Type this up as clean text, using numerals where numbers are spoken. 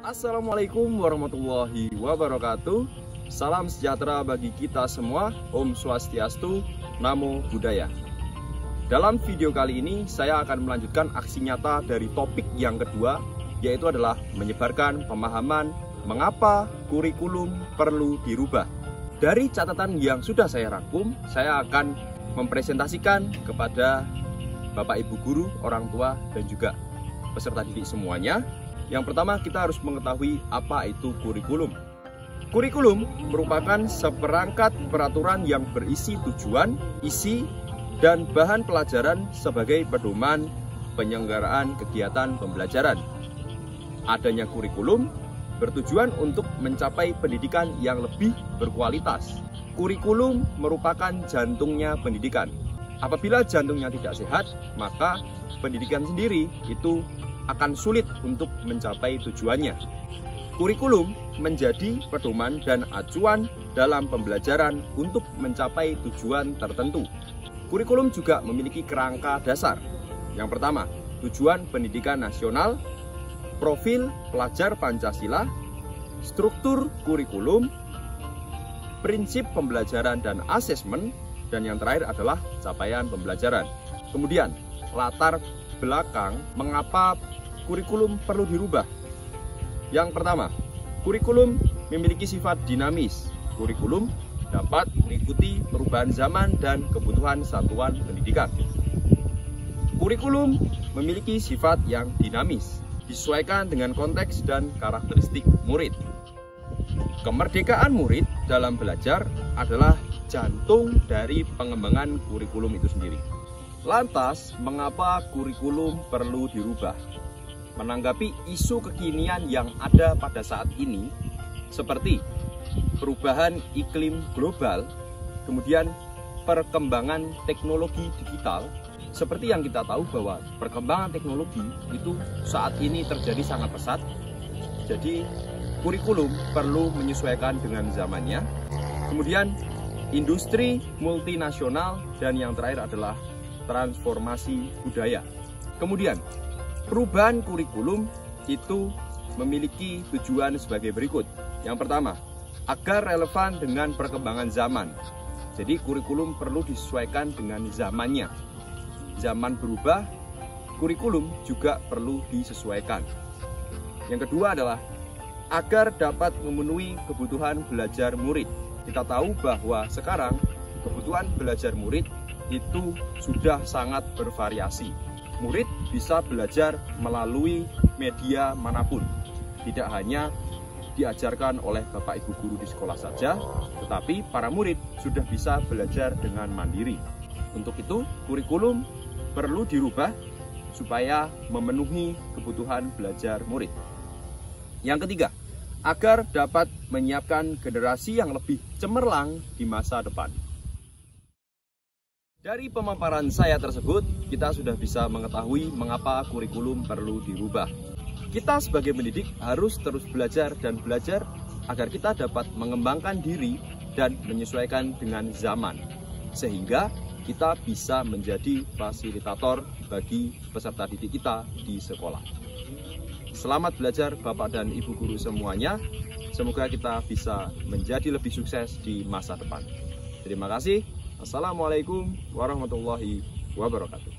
Assalamualaikum warahmatullahi wabarakatuh. Salam sejahtera bagi kita semua. Om Swastiastu, Namo Buddhaya. Dalam video kali ini saya akan melanjutkan aksi nyata dari topik yang kedua, yaitu adalah menyebarkan pemahaman mengapa kurikulum perlu dirubah. Dari catatan yang sudah saya rangkum, saya akan mempresentasikan kepada Bapak Ibu guru, orang tua, dan juga peserta didik semuanya. Yang pertama, kita harus mengetahui apa itu kurikulum. Kurikulum merupakan seperangkat peraturan yang berisi tujuan, isi, dan bahan pelajaran sebagai pedoman penyelenggaraan kegiatan pembelajaran. Adanya kurikulum bertujuan untuk mencapai pendidikan yang lebih berkualitas. Kurikulum merupakan jantungnya pendidikan. Apabila jantungnya tidak sehat, maka pendidikan sendiri itu akan sulit untuk mencapai tujuannya. Kurikulum menjadi pedoman dan acuan dalam pembelajaran untuk mencapai tujuan tertentu. Kurikulum juga memiliki kerangka dasar. Yang pertama, tujuan pendidikan nasional, profil pelajar Pancasila, struktur kurikulum, prinsip pembelajaran dan asesmen, dan yang terakhir adalah capaian pembelajaran. Kemudian, latar belakang mengapa kurikulum perlu dirubah. Yang pertama, kurikulum memiliki sifat dinamis. Kurikulum dapat mengikuti perubahan zaman dan kebutuhan satuan pendidikan. Kurikulum memiliki sifat yang dinamis, disesuaikan dengan konteks dan karakteristik murid. Kemerdekaan murid dalam belajar adalah jantung dari pengembangan kurikulum itu sendiri. Lantas, mengapa kurikulum perlu dirubah? Menanggapi isu kekinian yang ada pada saat ini, seperti perubahan iklim global, kemudian perkembangan teknologi digital, seperti yang kita tahu bahwa perkembangan teknologi itu saat ini terjadi sangat pesat. Jadi, kurikulum perlu menyesuaikan dengan zamannya. Kemudian, industri multinasional, dan yang terakhir adalah transformasi budaya. Kemudian, perubahan kurikulum itu memiliki tujuan sebagai berikut. Yang pertama, agar relevan dengan perkembangan zaman. Jadi kurikulum perlu disesuaikan dengan zamannya. Zaman berubah, kurikulum juga perlu disesuaikan. Yang kedua adalah agar dapat memenuhi kebutuhan belajar murid. Kita tahu bahwa sekarang kebutuhan belajar murid itu sudah sangat bervariasi. Murid bisa belajar melalui media manapun. Tidak hanya diajarkan oleh Bapak Ibu guru di sekolah saja, tetapi para murid sudah bisa belajar dengan mandiri. Untuk itu, kurikulum perlu dirubah supaya memenuhi kebutuhan belajar murid. Yang ketiga, agar dapat menyiapkan generasi yang lebih cemerlang di masa depan. Dari pemaparan saya tersebut, kita sudah bisa mengetahui mengapa kurikulum perlu dirubah. Kita sebagai pendidik harus terus belajar dan belajar agar kita dapat mengembangkan diri dan menyesuaikan dengan zaman, sehingga kita bisa menjadi fasilitator bagi peserta didik kita di sekolah. Selamat belajar Bapak dan Ibu guru semuanya. Semoga kita bisa menjadi lebih sukses di masa depan. Terima kasih. Assalamualaikum warahmatullahi wabarakatuh.